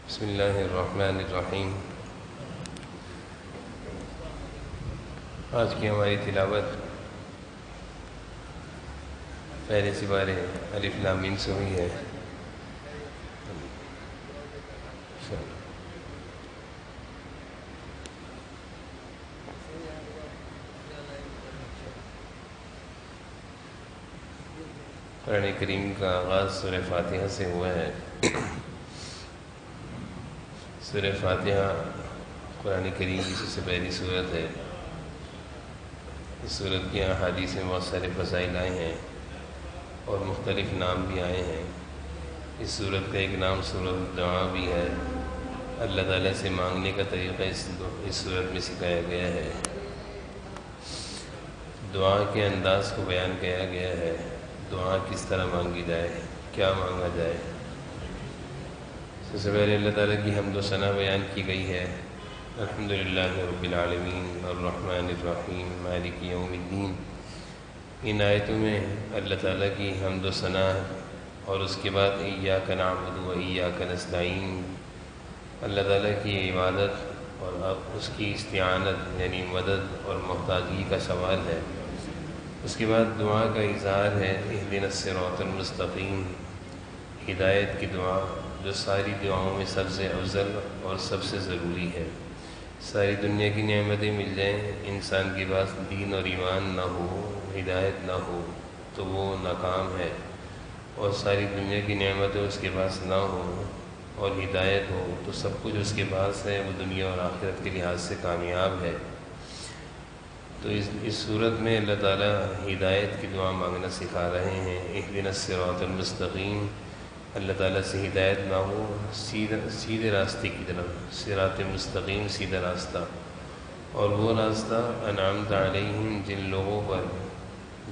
بسم اللہ الرحمن الرحیم۔ آج کی ہماری تلاوت پہلے سپارے الف لام میم سے ہوئی ہے۔ قرآن کریم کا آغاز سورہ فاتحہ سے ہوا ہے۔ سورہ فاتحہ قرآن کریم کی سب سے پہلی سورت ہے۔ اس سورت کی احادیث میں بہت سارے فضائل آئے ہیں اور مختلف نام بھی آئے ہیں۔ اس سورت کا ایک نام سورت دعا بھی ہے۔ اللہ تعالیٰ سے مانگنے کا طریقہ اس سورت میں سکھایا گیا ہے۔ دعا کے انداز کو بیان کیا گیا ہے۔ دعا کس طرح مانگی جائے، کیا مانگا جائے۔ سب سے پہلے اللہ تعالیٰ کی حمد و ثنا بیان کی گئی ہے۔ الحمدللہ رب العالمین الرحمن الرحیم مالک یوم الدین۔ ان آیتوں میں اللہ تعالیٰ کی حمد و ثنا اور اس کے بعد ایاک نعبد و ایاک نستعین، اللہ تعالیٰ کی عبادت اور اب اس کی استعانت یعنی مدد اور محتاجی کا سوال ہے۔ اس کے بعد دعا کا اظہار ہے، اہدنا الصراط المستقیم، ہدایت کی دعا جو ساری دعاؤں میں سب سے افضل اور سب سے ضروری ہے۔ ساری دنیا کی نعمتیں مل جائیں، انسان کے پاس دین اور ایمان نہ ہو، ہدایت نہ ہو تو وہ ناکام ہے، اور ساری دنیا کی نعمتیں اس کے پاس نہ ہو اور ہدایت ہو تو سب کچھ اس کے پاس ہے، وہ دنیا اور آخرت کے لحاظ سے کامیاب ہے۔ تو اس صورت میں اللہ تعالیٰ ہدایت کی دعا مانگنا سکھا رہے ہیں۔ اہدنا الصراط المستقیم، اللہ تعالیٰ سے ہدایت مانگو سیدھے راستے کی طرف، صراط مستقیم سیدھا راستہ، اور وہ راستہ انعمت علیہم، جن لوگوں پر،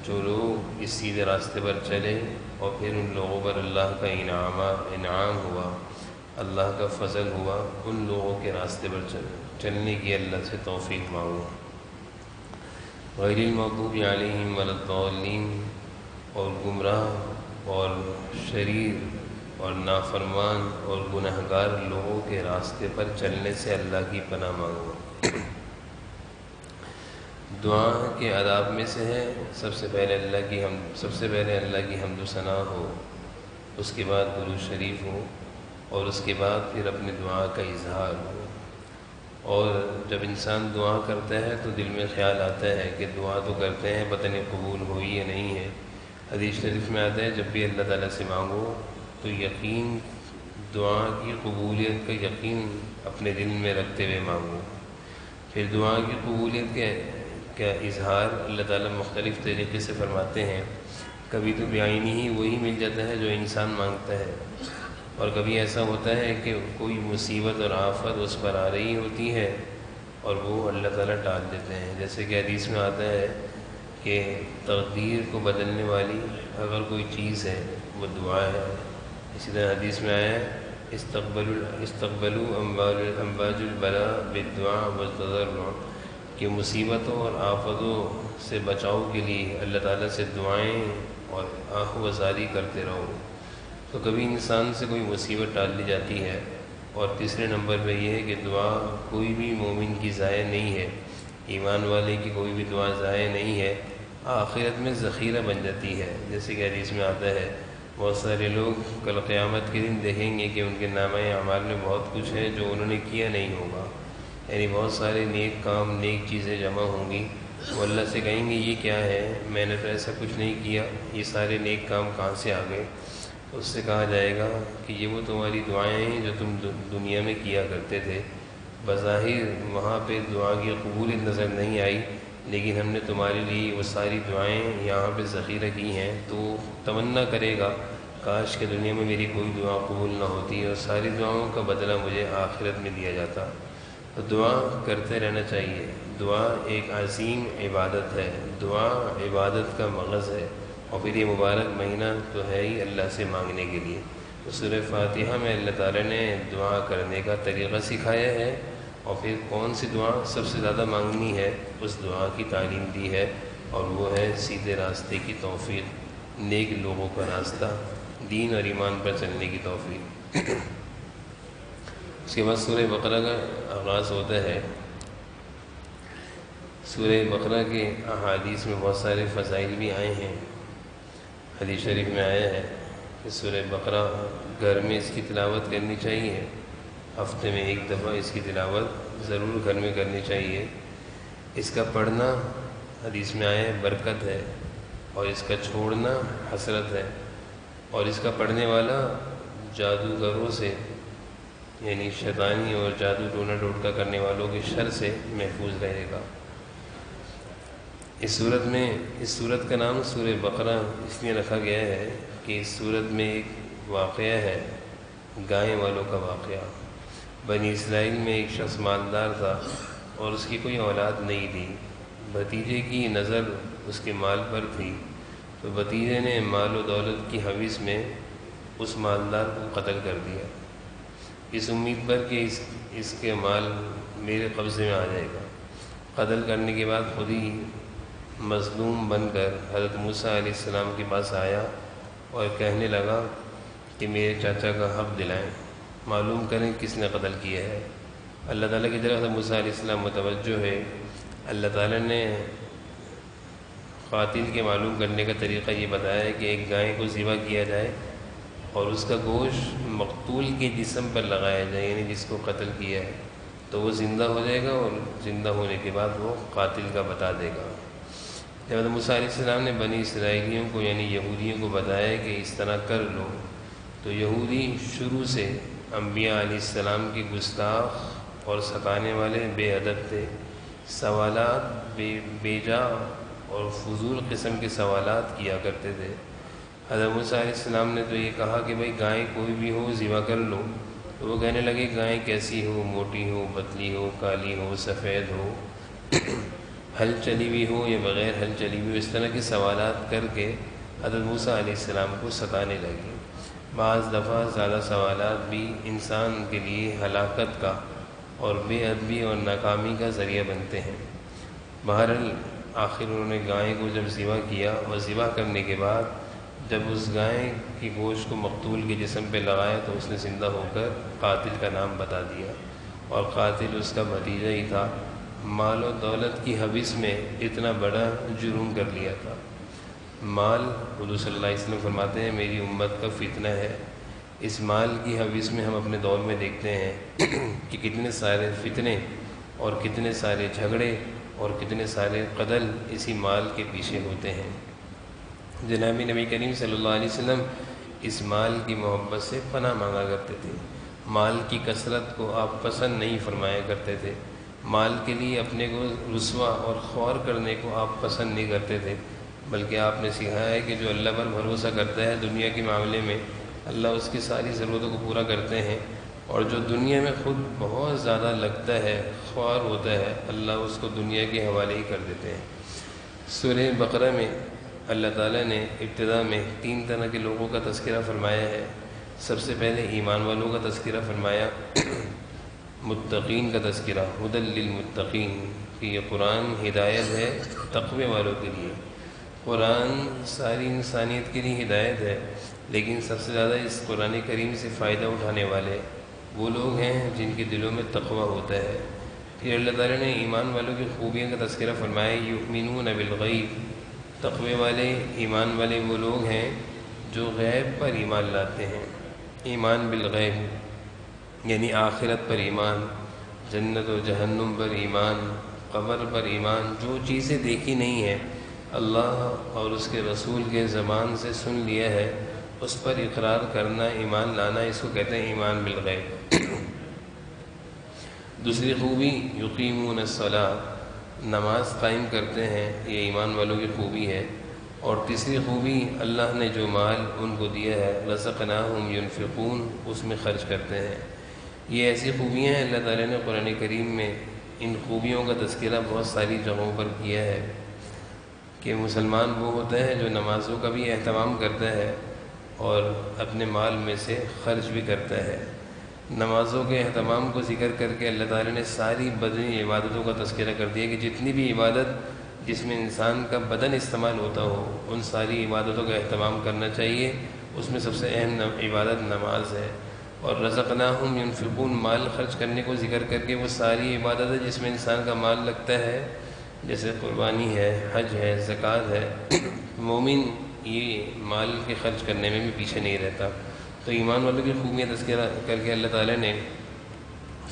جو لوگ اس سیدھے راستے پر چلے اور پھر ان لوگوں پر اللہ کا انعام ہوا، اللہ کا فضل ہوا، ان لوگوں کے راستے پر چلنے کی اللہ سے توفیق مانگو۔ غیر المغضوب علیہم ولا الضالین، اور گمراہ اور شریر اور نافرمان اور گنہگار لوگوں کے راستے پر چلنے سے اللہ کی پناہ مانگو۔ دعا کے آداب میں سے ہے سب سے پہلے اللہ کی حمد و ثنا ہو، اس کے بعد درود شریف ہو، اور اس کے بعد پھر اپنی دعا کا اظہار ہو۔ اور جب انسان دعا کرتا ہے تو دل میں خیال آتا ہے کہ دعا تو کرتے ہیں، پتہ نہیں قبول ہوئی یا نہیں ہے۔ حدیث شریف میں آتا ہے جب بھی اللہ تعالیٰ سے مانگو تو یقین، دعا کی قبولیت کا یقین اپنے دل میں رکھتے ہوئے مانگو۔ پھر دعا کی قبولیت کا اظہار اللہ تعالیٰ مختلف طریقے سے فرماتے ہیں۔ کبھی تو بعینی ہی وہی مل جاتا ہے جو انسان مانگتا ہے، اور کبھی ایسا ہوتا ہے کہ کوئی مصیبت اور آفت اس پر آ رہی ہوتی ہے اور وہ اللہ تعالیٰ ٹال دیتے ہیں۔ جیسے کہ حدیث میں آتا ہے کہ تقدیر کو بدلنے والی اگر کوئی چیز ہے وہ دعا ہے۔ اسی طرح حدیث میں آیا ہے استقبلوا امواج البلاء بالدعاء والتضرع، کہ مصیبتوں اور آفتوں سے بچاؤ کے لیے اللہ تعالیٰ سے دعائیں اور آہ و زاری کرتے رہو۔ تو کبھی انسان سے کوئی مصیبت ٹال دی جاتی ہے۔ اور تیسرے نمبر پہ یہ ہے کہ دعا کوئی بھی مومن کی ضائع نہیں ہے، ایمان والے کی کوئی بھی دعا ضائع نہیں ہے، آخرت میں ذخیرہ بن جاتی ہے۔ جیسے کہ حدیث میں آتا ہے بہت سارے لوگ کل قیامت کے دن دیکھیں گے کہ ان کے نامہ اعمال میں بہت کچھ ہے جو انہوں نے کیا نہیں ہوگا، یعنی بہت سارے نیک کام، نیک چیزیں جمع ہوں گی۔ وہ اللہ سے کہیں گے یہ کیا ہے، میں نے تو ایسا کچھ نہیں کیا، یہ سارے نیک کام کہاں سے آ گئے؟ اس سے کہا جائے گا کہ یہ وہ تمہاری دعائیں ہیں جو تم دنیا میں کیا کرتے تھے، بظاہر وہاں پہ دعا کی قبولیت نظر نہیں آئی، لیکن ہم نے تمہارے لیے وہ ساری دعائیں یہاں پہ ذخیرہ کی ہیں۔ تو تمنا کرے گا کاش کہ دنیا میں میری کوئی دعا قبول نہ ہوتی اور ساری دعاؤں کا بدلہ مجھے آخرت میں دیا جاتا۔ تو دعا کرتے رہنا چاہیے۔ دعا ایک عظیم عبادت ہے، دعا عبادت کا مغز ہے، اور پھر یہ مبارک مہینہ تو ہے ہی اللہ سے مانگنے کے لیے۔ تو سورہ فاتحہ میں اللہ تعالیٰ نے دعا کرنے کا طریقہ سکھایا ہے، اور پھر کون سی دعا سب سے زیادہ مانگنی ہے اس دعا کی تعلیم دی ہے، اور وہ ہے سیدھے راستے کی توفیق، نیک لوگوں کا راستہ، دین اور ایمان پر چلنے کی توفیق۔ اس کے بعد سورہ بقرہ کا آغاز ہوتا ہے۔ سورہ بقرہ کے احادیث میں بہت سارے فضائل بھی آئے ہیں۔ حدیث شریف میں آیا ہے کہ سورہ بقرہ گھر میں اس کی تلاوت کرنی چاہیے، ہفتے میں ایک دفعہ اس کی تلاوت ضرور گھر میں کرنی چاہیے۔ اس کا پڑھنا حدیث میں آیا ہے برکت ہے، اور اس کا چھوڑنا حسرت ہے، اور اس کا پڑھنے والا جادوگروں سے یعنی شیطانی اور جادو ٹونا ٹوٹکا کرنے والوں کے شر سے محفوظ رہے گا۔ اس صورت کا نام سورہ بقرہ اس لیے رکھا گیا ہے کہ اس صورت میں ایک واقعہ ہے، گائے والوں کا واقعہ۔ بنی اسرائیل میں ایک شخص مالدار تھا اور اس کی کوئی اولاد نہیں تھی۔ بھتیجے کی نظر اس کے مال پر تھی، تو بھتیجے نے مال و دولت کی ہوس میں اس مالدار کو قتل کر دیا، اس امید پر کہ اس کے مال میرے قبضے میں آ جائے گا۔ قتل کرنے کے بعد خود ہی مظلوم بن کر حضرت موسیٰ علیہ السلام کے پاس آیا اور کہنے لگا کہ میرے چاچا کا حق دلائیں، معلوم کریں کس نے قتل کیا ہے۔ اللہ تعالیٰ کی طرف حضرت موسیٰ علیہ السلام متوجہ ہے۔ اللہ تعالیٰ نے قاتل کے معلوم کرنے کا طریقہ یہ بتایا ہے کہ ایک گائے کو ذبح کیا جائے اور اس کا گوشت مقتول کے جسم پر لگایا جائے، یعنی جس کو قتل کیا ہے، تو وہ زندہ ہو جائے گا، اور زندہ ہونے کے بعد وہ قاتل کا بتا دے گا۔ جب حضرت موسیٰ علیہ السلام نے بنی اسرائیلیوں کو یعنی یہودیوں کو بتایا کہ اس طرح کر لو، تو یہودی شروع سے انبیاء علیہ السلام کے گستاخ اور ستانے والے بے ادب تھے۔ سوالات بے جا اور فضول قسم کے سوالات کیا کرتے تھے۔ حضرت موسیٰ علیہ السلام نے تو یہ کہا کہ بھئی گائے کوئی بھی ہو ذبح کر لو، تو وہ کہنے لگے گائے کیسی ہو، موٹی ہو، پتلی ہو، کالی ہو، سفید ہو، ہل چلی ہوئی ہو یا بغیر ہل چلی ہوئی ہو، اس طرح کے سوالات کر کے حضرت موسیٰ علیہ السلام کو ستانے لگے۔ بعض دفعہ زیادہ سوالات بھی انسان کے لیے ہلاکت کا اور بے ادبی اور ناکامی کا ذریعہ بنتے ہیں۔ بہرحال آخر انہوں نے گائے کو جب ذبح کیا، اور ذبح کرنے کے بعد جب اس گائے کی گوشت کو مقتول کے جسم پہ لگایا، تو اس نے زندہ ہو کر قاتل کا نام بتا دیا، اور قاتل اس کا بھتیجا ہی تھا۔ مال و دولت کی ہوس میں اتنا بڑا جرم کر لیا تھا۔ مال، حضور صلی اللہ علیہ وسلم فرماتے ہیں میری امت کا فتنہ ہے۔ اس مال کی ہوس میں ہم اپنے دور میں دیکھتے ہیں کہ کتنے سارے فتنے اور کتنے سارے جھگڑے اور کتنے سارے قتل اسی مال کے پیچھے ہوتے ہیں۔ جناب نبی کریم صلی اللہ علیہ وسلم اس مال کی محبت سے پناہ مانگا کرتے تھے۔ مال کی کثرت کو آپ پسند نہیں فرمایا کرتے تھے۔ مال کے لیے اپنے کو رسوا اور خوار کرنے کو آپ پسند نہیں کرتے تھے، بلکہ آپ نے سکھایا ہے کہ جو اللہ پر بھروسہ کرتا ہے دنیا کے معاملے میں، اللہ اس کی ساری ضرورتوں کو پورا کرتے ہیں، اور جو دنیا میں خود بہت زیادہ لگتا ہے، خوار ہوتا ہے، اللہ اس کو دنیا کے حوالے ہی کر دیتے ہیں۔ سورہ بقرہ میں اللہ تعالیٰ نے ابتدا میں 3 طرح کے لوگوں کا تذکرہ فرمایا ہے۔ سب سے پہلے ایمان والوں کا تذکرہ فرمایا، متقین کا تذکرہ، ہدی للمتقین، کہ یہ قرآن ہدایت ہے تقوی والوں کے لیے۔ قرآن ساری انسانیت کے لیے ہدایت ہے، لیکن سب سے زیادہ اس قرآن کریم سے فائدہ اٹھانے والے وہ لوگ ہیں جن کے دلوں میں تقوی ہوتا ہے۔ پھر اللہ تعالیٰ نے ایمان والوں کی خوبیوں کا تذکرہ فرمایا، یؤمنون بالغیب، تقوی والے ایمان والے وہ لوگ ہیں جو غیب پر ایمان لاتے ہیں۔ ایمان بالغیب یعنی آخرت پر ایمان، جنت و جہنم پر ایمان، قبر پر ایمان، جو چیزیں دیکھی نہیں ہیں، اللہ اور اس کے رسول کے زبان سے سن لیا ہے، اس پر اقرار کرنا، ایمان لانا، اس کو کہتے ہیں ایمان بالغیب۔ دوسری خوبی یقیمون الصلاۃ، نماز قائم کرتے ہیں، یہ ایمان والوں کی خوبی ہے۔ اور تیسری خوبی اللہ نے جو مال ان کو دیا ہے، رزقناہم ینفقون، اس میں خرچ کرتے ہیں۔ یہ ایسی خوبیاں ہیں، اللہ تعالیٰ نے قرآن کریم میں ان خوبیوں کا تذکرہ بہت ساری جگہوں پر کیا ہے کہ مسلمان وہ ہوتا ہے جو نمازوں کا بھی اہتمام کرتا ہے اور اپنے مال میں سے خرچ بھی کرتا ہے۔ نمازوں کے اہتمام کو ذکر کر کے اللہ تعالیٰ نے ساری بدنی عبادتوں کا تذکرہ کر دیا کہ جتنی بھی عبادت جس میں انسان کا بدن استعمال ہوتا ہو، ان ساری عبادتوں کا اہتمام کرنا چاہیے۔ اس میں سب سے اہم عبادت نماز ہے۔ اور رزقناہم ينفقون، مال خرچ کرنے کو ذکر کر کے وہ ساری عبادت ہے جس میں انسان کا مال لگتا ہے، جیسے قربانی ہے، حج ہے، زکوٰۃ ہے، مومن یہ مال کے خرچ کرنے میں بھی پیچھے نہیں رہتا۔ تو ایمان والوں کی خوبیاں تذکرہ کر کے اللہ تعالیٰ نے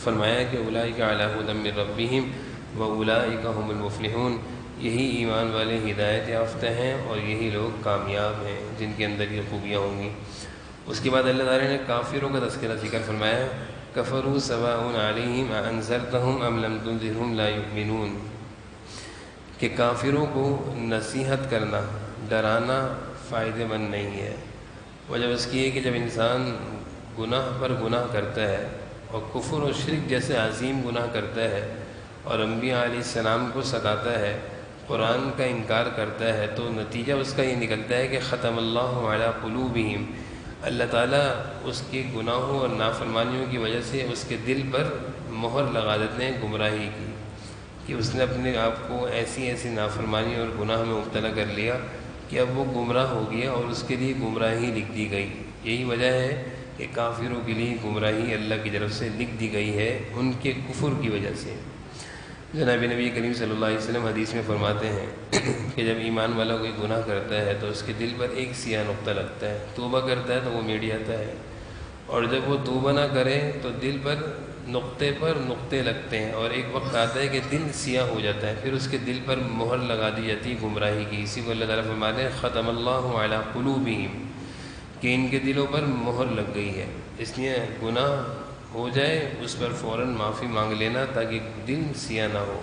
فرمایا کہ اولئک علی ھدی من ربہم واولئک ھم المفلحون، یہی ایمان والے ہدایت یافتہ ہیں اور یہی لوگ کامیاب ہیں جن کے اندر یہ خوبیاں ہوں گی۔ اس کے بعد اللہ تعالیٰ نے کافروں کا تذکرہ ذکر فرمایا، کفروا سواء علیہم اانذرتہم ام لم تنذرہم لا یؤمنون، کہ کافروں کو نصیحت کرنا، ڈرانا فائدہ مند نہیں ہے۔ وجہ اس کی ہے کہ جب انسان گناہ پر گناہ کرتا ہے اور کفر و شرک جیسے عظیم گناہ کرتا ہے اور انبیاء علیہ السلام کو ستاتا ہے، قرآن کا انکار کرتا ہے، تو نتیجہ اس کا یہ نکلتا ہے کہ ختم اللہ علی قلوبہم، اللہ تعالیٰ اس کے گناہوں اور نافرمانیوں کی وجہ سے اس کے دل پر مہر لگا دیتے ہیں گمراہی کی، کہ اس نے اپنے آپ کو ایسی نافرمانی اور گناہ میں مبتلا کر لیا کہ اب وہ گمراہ ہو گیا اور اس کے لیے گمراہی لکھ دی گئی۔ یہی وجہ ہے کہ کافروں کے لیے گمراہی اللہ کی طرف سے لکھ دی گئی ہے ان کے کفر کی وجہ سے۔ جناب نبی کریم صلی اللہ علیہ وسلم حدیث میں فرماتے ہیں کہ جب ایمان والا کوئی گناہ کرتا ہے تو اس کے دل پر ایک سیاہ نقطہ لگتا ہے، توبہ کرتا ہے تو وہ مٹ جاتا ہے، اور جب وہ توبہ نہ کرے تو دل پر نقطے لگتے ہیں، اور ایک وقت آتا ہے کہ دل سیاہ ہو جاتا ہے، پھر اس کے دل پر مہر لگا دی جاتی ہے گمراہی کی۔ اسی کو اللہ تعالیٰ فرماتے ہیں ختم اللہ علی قلوبہم، کہ ان کے دلوں پر مہر لگ گئی ہے۔ اس لیے گناہ ہو جائے اس پر فوراً معافی مانگ لینا تاکہ دل سیاہ نہ ہو۔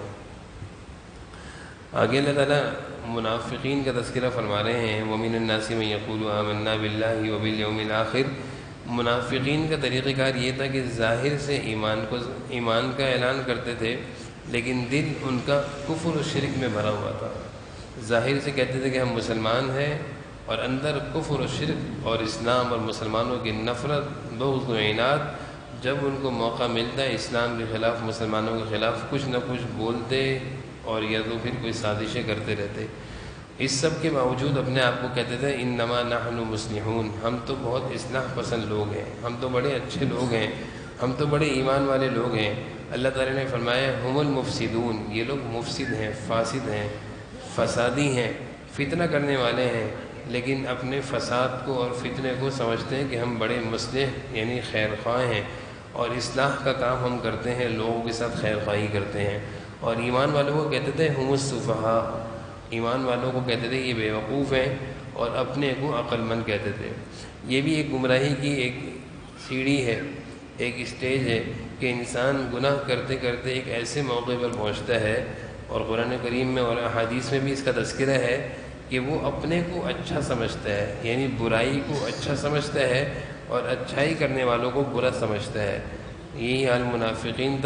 آگے اللہ تعالیٰ منافقین کا تذکرہ فرما رہے ہیں، وَمِنَ النَّاسِ مَن يَقُولُ آمَنَّا بِاللَّهِ وَبِالْيَوْمِ الْآخِرِ۔ منافقین کا طریقہ کار یہ تھا کہ ظاہر سے ایمان کا اعلان کرتے تھے، لیکن دل ان کا کفر و شرک میں بھرا ہوا تھا۔ ظاہر سے کہتے تھے کہ ہم مسلمان ہیں، اور اندر کفر و شرک اور اسلام اور مسلمانوں کی نفرت، بغض و عناد۔ جب ان کو موقع ملتا ہے اسلام کے خلاف، مسلمانوں کے خلاف کچھ نہ کچھ بولتے اور یا تو پھر کوئی سازشیں کرتے رہتے۔ اس سب کے باوجود اپنے آپ کو کہتے تھے انما نحن مصلحون، ہم تو بہت اصلاح پسند لوگ ہیں، ہم تو بڑے اچھے لوگ ہیں، ہم تو بڑے ایمان والے لوگ ہیں۔ اللہ تعالیٰ نے فرمایا ہم المفسدون، یہ لوگ مفسد ہیں، فاسد ہیں، فسادی ہیں، فتنہ کرنے والے ہیں، لیکن اپنے فساد کو اور فتنے کو سمجھتے ہیں کہ ہم بڑے مصلح یعنی خیر خواہ ہیں، اور اصلاح کا کام ہم کرتے ہیں، لوگوں کے ساتھ خیر خواہی کرتے ہیں۔ اور ایمان والوں کو کہتے تھے ہم السفہاء، ایمان والوں کو کہتے تھے یہ بیوقوف ہیں، اور اپنے کو عقل مند کہتے تھے۔ یہ بھی ایک گمراہی کی ایک سیڑھی ہے، ایک اسٹیج ہے کہ انسان گناہ کرتے کرتے ایک ایسے موقع پر پہنچتا ہے، اور قرآن کریم میں اور احادیث میں بھی اس کا تذکرہ ہے کہ وہ اپنے کو اچھا سمجھتا ہے، یعنی برائی کو اچھا سمجھتا ہے اور اچھائی کرنے والوں کو برا سمجھتا ہے۔ یہی حال منافقین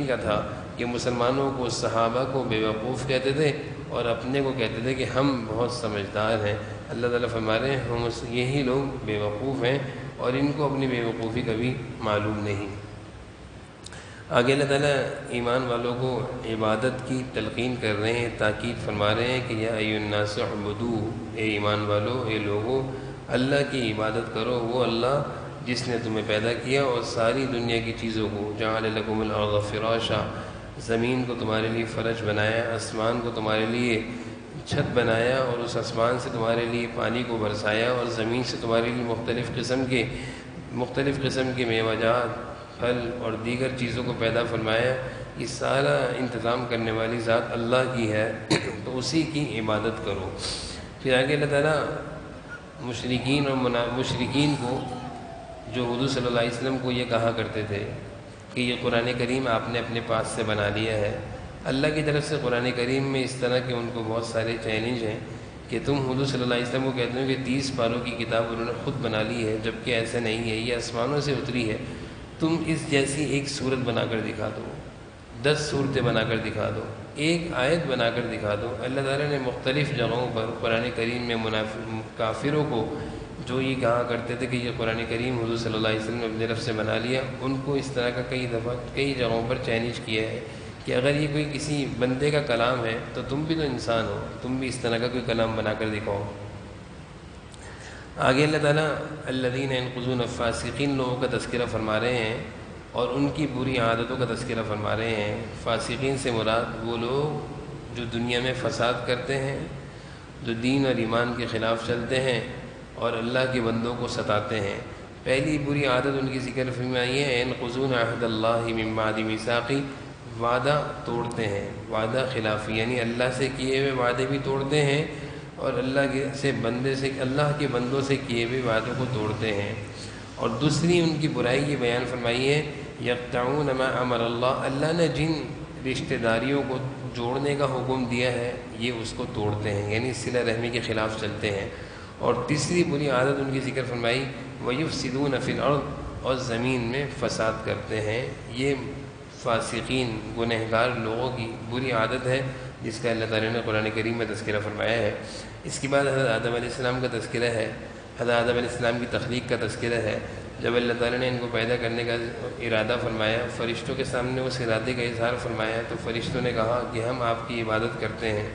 کا تھا کہ مسلمانوں کو، صحابہ کو بیوقوف کہتے تھے اور اپنے کو کہتے تھے کہ ہم بہت سمجھدار ہیں۔ اللہ تعالیٰ فرما رہے ہیں ہم یہی لوگ بیوقوف ہیں اور ان کو اپنی بیوقوفی کبھی معلوم نہیں۔ آگے اللہ تعالیٰ ایمان والوں کو عبادت کی تلقین کر رہے ہیں، تاکید فرما رہے ہیں کہ یا ایھا الناس اعبدوا، اے ایمان والو، اے لوگو اللہ کی عبادت کرو، وہ اللہ جس نے تمہیں پیدا کیا اور ساری دنیا کی چیزوں کو، جعل لکم الارض فراشا، زمین کو تمہارے لیے فرش بنایا، آسمان کو تمہارے لیے چھت بنایا، اور اس آسمان سے تمہارے لیے پانی کو برسایا، اور زمین سے تمہارے لیے مختلف قسم کے میوہ جات، پھل اور دیگر چیزوں کو پیدا فرمایا۔ یہ سارا انتظام کرنے والی ذات اللہ کی ہے، تو اسی کی عبادت کرو۔ پھر آگے اللہ تعالیٰ مشرکین کو، جو حضور صلی اللہ علیہ وسلم کو یہ کہا کرتے تھے کہ یہ قرآن کریم آپ نے اپنے پاس سے بنا لیا ہے، اللہ کی طرف سے قرآن کریم میں اس طرح کے ان کو بہت سارے چیلنج ہیں کہ تم حضور صلی اللہ علیہ وسلم کو کہتے ہو کہ 30 پاروں کی کتاب انہوں نے خود بنا لی ہے، جبکہ ایسا نہیں ہے، یہ آسمانوں سے اتری ہے، تم اس جیسی ایک صورت بنا کر دکھا دو، 10 صورتیں بنا کر دکھا دو، ایک آیت بنا کر دکھا دو۔ اللہ تعالیٰ نے مختلف جگہوں پر قرآن کریم میں کافروں کو جو یہ کہا کرتے تھے کہ یہ قرآن کریم حضور صلی اللہ علیہ وسلم نے اپنی طرف سے بنا لیا، ان کو اس طرح کا کئی جگہوں پر چیلنج کیا ہے کہ اگر یہ کوئی کسی بندے کا کلام ہے تو تم بھی تو انسان ہو، تم بھی اس طرح کا کوئی کلام بنا کر دکھاؤ۔ آگے اللہ تعالیٰ الذین ینقضون فاسقین لوگوں کا تذکرہ فرما رہے ہیں اور ان کی بری عادتوں کا تذکرہ فرما رہے ہیں۔ فاسقین سے مراد وہ لوگ جو دنیا میں فساد کرتے ہیں، جو دین اور ایمان کے خلاف چلتے ہیں اور اللہ کے بندوں کو ستاتے ہیں۔ پہلی بری عادت ان کی ذکر فرمائی ہے ینقضون عہد اللہ من بعد میثاقہ، وعدہ توڑتے ہیں، وعدہ خلافی، یعنی اللہ سے کیے ہوئے وعدے بھی توڑتے ہیں اور اللہ کے بندوں سے کیے ہوئے وعدوں کو توڑتے ہیں۔ اور دوسری ان کی برائی یہ بیان فرمائی ہے یقطعون ما امر اللہ نے جن رشتہ داریوں کو جوڑنے کا حکم دیا ہے یہ اس کو توڑتے ہیں، یعنی صلہ رحمی کے خلاف چلتے ہیں۔ اور تیسری بری عادت ان کی ذکر فرمائی وَيُفْسِدُونَ فِي الْأَرْضِ، اور زمین میں فساد کرتے ہیں۔ یہ فاسقین گنہگار لوگوں کی بری عادت ہے جس کا اللہ تعالیٰ نے قرآن کریم میں تذکرہ فرمایا ہے۔ اس کے بعد حضرت آدم علیہ السلام کا تذکرہ ہے، حضرت آدم علیہ السلام کی تخلیق کا تذکرہ ہے۔ جب اللہ تعالیٰ نے ان کو پیدا کرنے کا ارادہ فرمایا، فرشتوں کے سامنے اس ارادے کا اظہار فرمایا تو فرشتوں نے کہا کہ ہم آپ کی عبادت کرتے ہیں،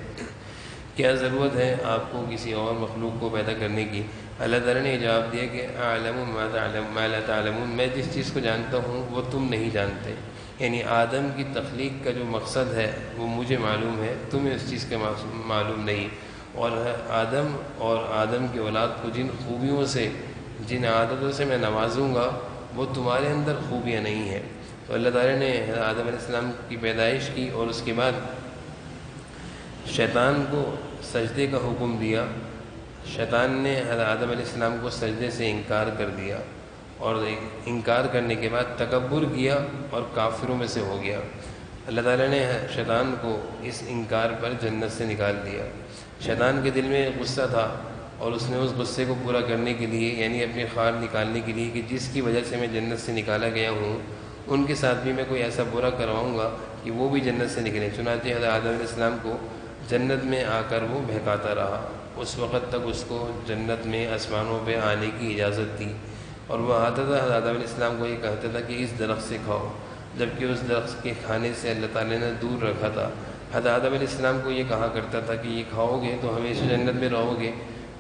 کیا ضرورت ہے آپ کو کسی اور مخلوق کو پیدا کرنے کی؟ اللہ تعالیٰ نے جواب دیا کہ اعلم ما لا تعلمون، میں جس چیز کو جانتا ہوں وہ تم نہیں جانتے، یعنی آدم کی تخلیق کا جو مقصد ہے وہ مجھے معلوم ہے، تمہیں اس چیز کا معلوم نہیں۔ اور آدم کی اولاد کو جن خوبیوں سے، جن عادتوں سے میں نوازوں گا وہ تمہارے اندر خوبیاں نہیں ہیں۔ تو اللہ تعالیٰ نے آدم علیہ السلام کی پیدائش کی اور اس کے بعد شیطان کو سجدے کا حکم دیا۔ شیطان نے حضرت آدم علیہ السلام کو سجدے سے انکار کر دیا اور انکار کرنے کے بعد تکبر کیا اور کافروں میں سے ہو گیا۔ اللہ تعالیٰ نے شیطان کو اس انکار پر جنت سے نکال دیا۔ شیطان کے دل میں غصہ تھا اور اس نے اس غصے کو پورا کرنے کے لیے، یعنی اپنی خار نکالنے کے لیے کہ جس کی وجہ سے میں جنت سے نکالا گیا ہوں ان کے ساتھ بھی میں کوئی ایسا برا کرواؤں گا کہ وہ بھی جنت سے نکلیں۔ چنانچہ حضرت آدم علیہ السلام کو جنت میں آ کر وہ بہکاتا رہا، اس وقت تک اس کو جنت میں آسمانوں پہ آنے کی اجازت تھی، اور وہ آتا تھا حضرت آدم علیہ السلام کو یہ کہتا تھا کہ اس درخت سے کھاؤ، جبکہ اس درخت کے کھانے سے اللہ تعالیٰ نے دور رکھا تھا۔ حضرت آدم علیہ السلام کو یہ کہا کرتا تھا کہ یہ کھاؤ گے تو ہمیشہ جنت میں رہو گے،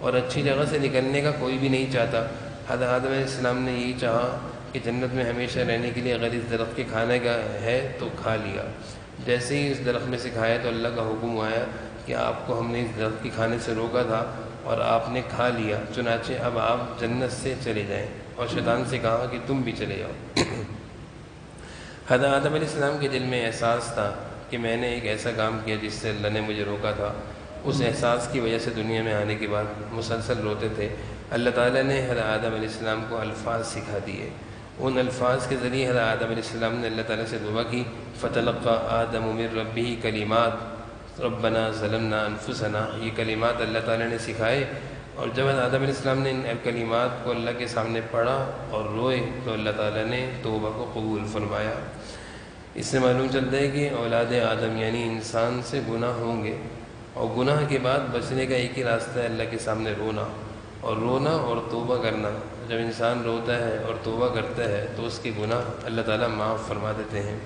اور اچھی جگہ سے نکلنے کا کوئی بھی نہیں چاہتا۔ حضرت آدم علیہ السلام نے یہی چاہا کہ جنت میں ہمیشہ رہنے کے لیے اگر اس درخت کے کھانے کا ہے تو کھا لیا۔ جیسے ہی اس درخت میں سے کھایا تو اللہ کا حکم آیا کہ آپ کو ہم نے اس درخت کے کھانے سے روکا تھا اور آپ نے کھا لیا، چنانچہ اب آپ جنت سے چلے جائیں، اور شیطان سے کہا کہ تم بھی چلے جاؤ۔ حضرت آدم علیہ السلام کے دل میں احساس تھا کہ میں نے ایک ایسا کام کیا جس سے اللہ نے مجھے روکا تھا۔ اس احساس کی وجہ سے دنیا میں آنے کے بعد مسلسل روتے تھے۔ اللہ تعالیٰ نے حضرت آدم علیہ السلام کو الفاظ سکھا دیے، ان الفاظ کے ذریعے حضرت آدم علیہ السلام نے اللہ تعالیٰ سے دعا کی فتلقى آدم من ربہ کلمات ربنا ظلمنا انفسنا، یہ کلمات اللہ تعالیٰ نے سکھائے، اور جب حضرت آدم علیہ السلام نے ان کلمات کو اللہ کے سامنے پڑھا اور روئے تو اللہ تعالیٰ نے توبہ کو قبول فرمایا۔ اس سے معلوم چلتا ہے کہ اولاد آدم یعنی انسان سے گناہ ہوں گے، اور گناہ کے بعد بچنے کا ایک ہی راستہ ہے اللہ کے سامنے رونا، اور رونا اور توبہ کرنا۔ جب انسان روتا ہے اور توبہ کرتا ہے تو اس کے گناہ اللہ تعالیٰ معاف فرما دیتے ہیں۔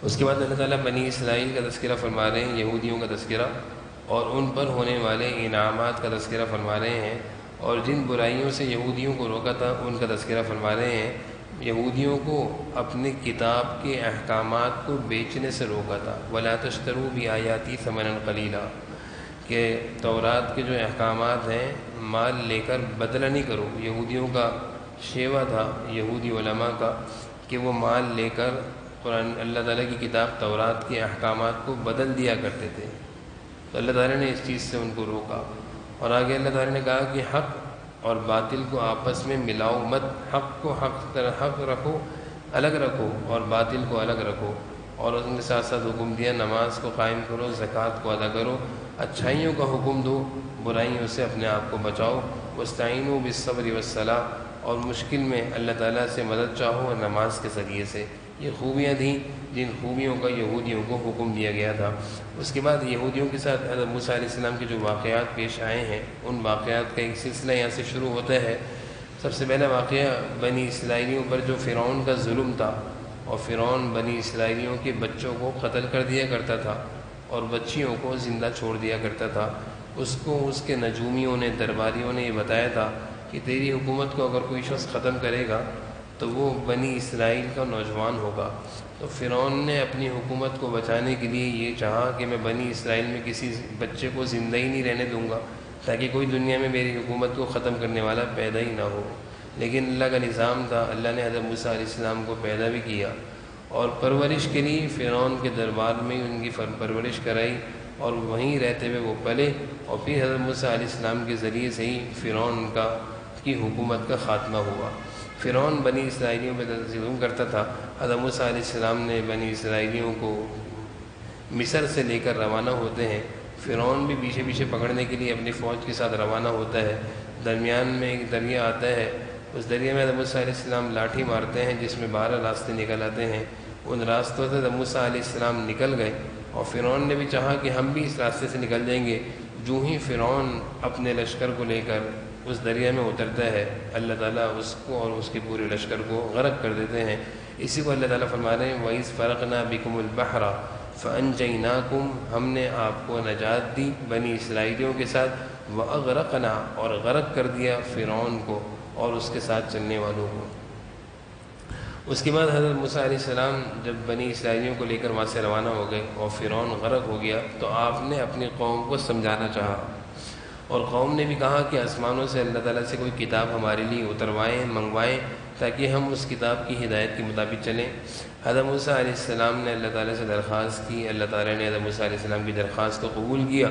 اس کے بعد اللہ تعالیٰ بنی اسرائیل کا تذکرہ فرما رہے ہیں، یہودیوں کا تذکرہ، اور ان پر ہونے والے انعامات کا تذکرہ فرما رہے ہیں، اور جن برائیوں سے یہودیوں کو روکا تھا ان کا تذکرہ فرما رہے ہیں۔ یہودیوں کو اپنی کتاب کے احکامات کو بیچنے سے روکا تھا، وَلَا تَشْتَرُوا بِآيَاتِي ثَمَنًا قَلِيلًا، کہ تورات کے جو احکامات ہیں مال لے کر بدلہ نہیں کرو۔ یہودیوں کا شیوا تھا، یہودی علماء کا، کہ وہ مال لے کر قرآن اللہ تعالیٰ کی کتاب تورات کے احکامات کو بدل دیا کرتے تھے، تو اللہ تعالیٰ نے اس چیز سے ان کو روکا۔ اور آگے اللہ تعالیٰ نے کہا کہ حق اور باطل کو آپس میں ملاؤ مت، حق کو حق رکھو، الگ رکھو، اور باطل کو الگ رکھو، اور ان کے ساتھ ساتھ حکم دیا نماز کو قائم کرو، زکوٰۃ کو ادا کرو، اچھائیوں کا حکم دو، برائیوں سے اپنے آپ کو بچاؤ، واستعینوا بالصبر والصلاۃ، اور مشکل میں اللہ تعالیٰ سے مدد چاہو اور نماز کے ذریعے سے۔ یہ خوبیاں تھیں جن خوبیوں کا یہودیوں کو حکم دیا گیا تھا۔ اس کے بعد یہودیوں کے ساتھ حضرت موسیٰ علیہ السلام کے جو واقعات پیش آئے ہیں ان واقعات کا ایک سلسلہ یہاں سے شروع ہوتا ہے۔ سب سے پہلا واقعہ بنی اسرائیلیوں پر جو فرعون کا ظلم تھا، اور فرعون بنی اسرائیلیوں کے بچوں کو قتل کر دیا کرتا تھا اور بچیوں کو زندہ چھوڑ دیا کرتا تھا۔ اس کو اس کے نجومیوں نے، درباریوں نے یہ بتایا تھا کہ تیری حکومت کو اگر کوئی شخص ختم کرے گا تو وہ بنی اسرائیل کا نوجوان ہوگا۔ تو فرعون نے اپنی حکومت کو بچانے کے لیے یہ چاہا کہ میں بنی اسرائیل میں کسی بچے کو زندہ ہی نہیں رہنے دوں گا، تاکہ کوئی دنیا میں میری حکومت کو ختم کرنے والا پیدا ہی نہ ہو۔ لیکن اللہ کا نظام تھا، اللہ نے حضرت موسیٰ علیہ السلام کو پیدا بھی کیا اور پرورش کے لیے فرعون کے دربار میں ان کی پرورش کرائی، اور وہیں رہتے ہوئے وہ پلے، اور پھر حضرت موسیٰ علیہ السلام کے ذریعے سے ہی فرعون کی حکومت کا خاتمہ ہوا۔ فرعون بنی اسرائیلیوں پہ ظلم کرتا تھا۔ حضرت موسیٰ علیہ السلام نے بنی اسرائیلیوں کو مصر سے لے کر روانہ ہوتے ہیں، فرعون بھی پیچھے پیچھے پکڑنے کے لیے اپنی فوج کے ساتھ روانہ ہوتا ہے۔ درمیان میں ایک دریا آتا ہے، اس دریا میں حضرت موسیٰ علیہ السلام لاٹھی مارتے ہیں جس میں 12 راستے نکل آتے ہیں۔ ان راستوں سے حضرت موسیٰ علیہ السلام نکل گئے، اور فرعون نے بھی چاہا کہ ہم بھی اس راستے سے نکل جائیں گے۔ جو ہی فرعون اپنے لشکر کو لے کر اس دریا میں اترتا ہے، اللہ تعالیٰ اس کو اور اس کے پورے لشکر کو غرق کر دیتے ہیں۔ اسی کو اللہ تعالیٰ فرما رہے ہیں وَإِذْ فَرَقْنَا بِكُمُ الْبَحْرَ فَأَنْجَيْنَاكُمْ، ہم نے آپ کو نجات دی بنی اسرائیلیوں کے ساتھ، وَأَغْرَقْنَا، اور غرق کر دیا فرعون کو اور اس کے ساتھ چلنے والوں کو۔ اس کے بعد حضرت موسیٰ علیہ السلام جب بنی اسرائیلیوں کو لے کر وہاں سے روانہ ہو گئے اور فرعون غرق ہو گیا، تو آپ نے اپنی قوم کو سمجھانا چاہا، اور قوم نے بھی کہا کہ آسمانوں سے اللہ تعالیٰ سے کوئی کتاب ہمارے لیے اتروائیں، منگوائیں، تاکہ ہم اس کتاب کی ہدایت کے مطابق چلیں۔ حضرت موسیٰ علیہ السلام نے اللہ تعالیٰ سے درخواست کی، اللہ تعالیٰ نے حضرت موسیٰ علیہ السلام کی درخواست کو قبول کیا،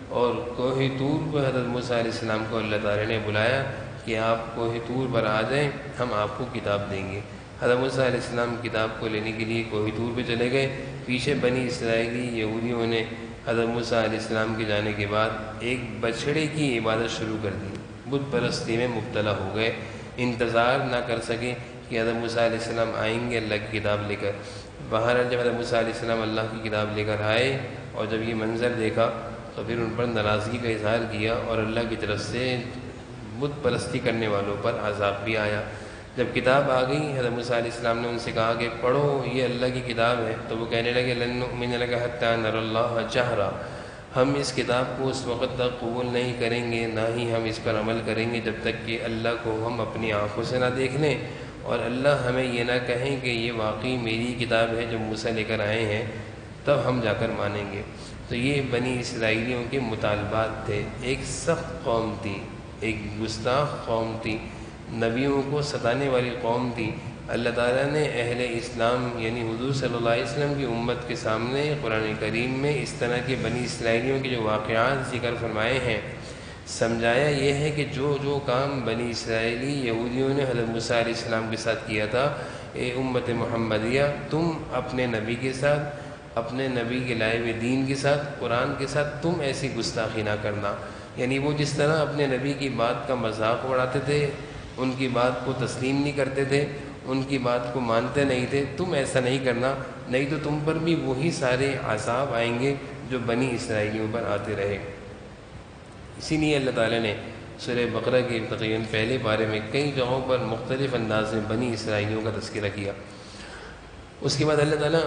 اور کوہ طور پر حضرت موسیٰ علیہ السلام کو اللہ تعالیٰ نے بلایا کہ آپ کوہ طور پر آ جائیں، ہم آپ کو کتاب دیں گے۔ حضرت موسیٰ علیہ السلام کتاب کو لینے کے لیے کوہ طور پہ چلے گئے۔ پیچھے بنی اسرائیلی یہودیوں نے حضرت موسیٰ علیہ السلام کے جانے کے بعد ایک بچھڑے کی عبادت شروع کر دی، بت پرستی میں مبتلا ہو گئے، انتظار نہ کر سکے کہ حضرت موسیٰ علیہ السلام آئیں گے اللہ کی کتاب لے کر۔ بہرحال جب حضرت موسیٰ علیہ السلام اللہ کی کتاب لے کر آئے اور جب یہ منظر دیکھا تو پھر ان پر ناراضگی کا اظہار کیا، اور اللہ کی طرف سے بت پرستی کرنے والوں پر عذاب بھی آیا۔ جب کتاب آ گئی، حضرت موسیٰ علیہ السلام نے ان سے کہا کہ پڑھو، یہ اللہ کی کتاب ہے، تو وہ کہنے لگے لن نؤمن لک حتی نری اللہ جہرا، ہم اس کتاب کو اس وقت تک قبول نہیں کریں گے، نہ ہی ہم اس پر عمل کریں گے جب تک کہ اللہ کو ہم اپنی آنکھوں سے نہ دیکھ لیں، اور اللہ ہمیں یہ نہ کہیں کہ یہ واقعی میری کتاب ہے جو موسیٰ لے کر آئے ہیں، تب ہم جا کر مانیں گے۔ تو یہ بنی اسرائیلیوں کے مطالبات تھے۔ ایک سخت قوم تھی، ایک گستاخ قوم تھی، نبیوں کو ستانے والی قوم تھی۔ اللہ تعالیٰ نے اہل اسلام یعنی حضور صلی اللہ علیہ وسلم کی امت کے سامنے قرآن کریم میں اس طرح کے بنی اسرائیلیوں کے جو واقعات ذکر فرمائے ہیں، سمجھایا یہ ہے کہ جو جو کام بنی اسرائیلی یہودیوں نے حضرت موسیٰ علیہ السلام کے ساتھ کیا تھا، اے امت محمدیہ، تم اپنے نبی کے ساتھ، اپنے نبی کے لائے ہوئے دین کے ساتھ، قرآن کے ساتھ تم ایسی گستاخی نہ کرنا۔ یعنی وہ جس طرح اپنے نبی کی بات کا مذاق اڑاتے تھے، ان کی بات کو تسلیم نہیں کرتے تھے، ان کی بات کو مانتے نہیں تھے، تم ایسا نہیں کرنا، نہیں تو تم پر بھی وہی سارے عذاب آئیں گے جو بنی اسرائیلیوں پر آتے رہے۔ اسی لیے اللہ تعالیٰ نے سورہ بقرہ کے تقریباً پہلے بارے میں کئی جگہوں پر مختلف انداز میں بنی اسرائیلیوں کا تذکرہ کیا۔ اس کے بعد اللہ تعالیٰ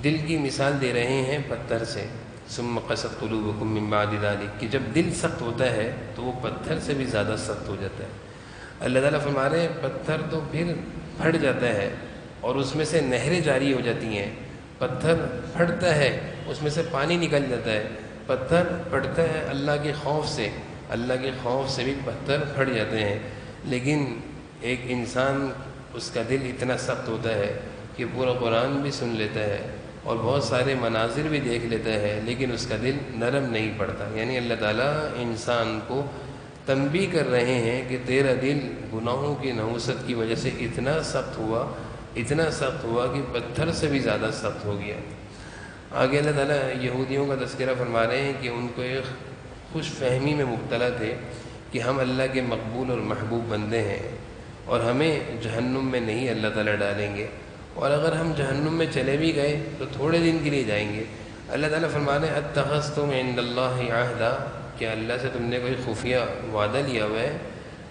دل کی مثال دے رہے ہیں پتھر سے، ثم قست قلوبکم من بعد ذلک، کہ جب دل سخت ہوتا ہے تو وہ پتھر سے بھی زیادہ سخت ہو جاتا ہے۔ اللہ تعالیٰ فرما رہے ہیں پتھر تو پھر پھٹ جاتا ہے اور اس میں سے نہریں جاری ہو جاتی ہیں، پتھر پھٹتا ہے اس میں سے پانی نکل جاتا ہے، پتھر پھٹتا ہے اللہ کے خوف سے، اللہ کے خوف سے بھی پتھر پھٹ جاتے ہیں۔ لیکن ایک انسان اس کا دل اتنا سخت ہوتا ہے کہ پورا قرآن بھی سن لیتا ہے اور بہت سارے مناظر بھی دیکھ لیتا ہے، لیکن اس کا دل نرم نہیں پڑتا۔ یعنی اللہ تعالیٰ انسان کو تنبیہ کر رہے ہیں کہ تیرا دل گناہوں کی نحوست کی وجہ سے اتنا سخت ہوا کہ پتھر سے بھی زیادہ سخت ہو گیا۔ آگے اللہ تعالیٰ یہودیوں کا تذکرہ فرما رہے ہیں کہ ان کو ایک خوش فہمی میں مبتلا تھے کہ ہم اللہ کے مقبول اور محبوب بندے ہیں اور ہمیں جہنم میں نہیں اللہ تعالیٰ ڈالیں گے، اور اگر ہم جہنم میں چلے بھی گئے تو تھوڑے دن کے لیے جائیں گے۔ اللہ تعالیٰ فرما رہے ہیں اتخذتم عند اللہ عہدا، کیا اللہ سے تم نے کوئی خفیہ وعدہ لیا ہوا ہے،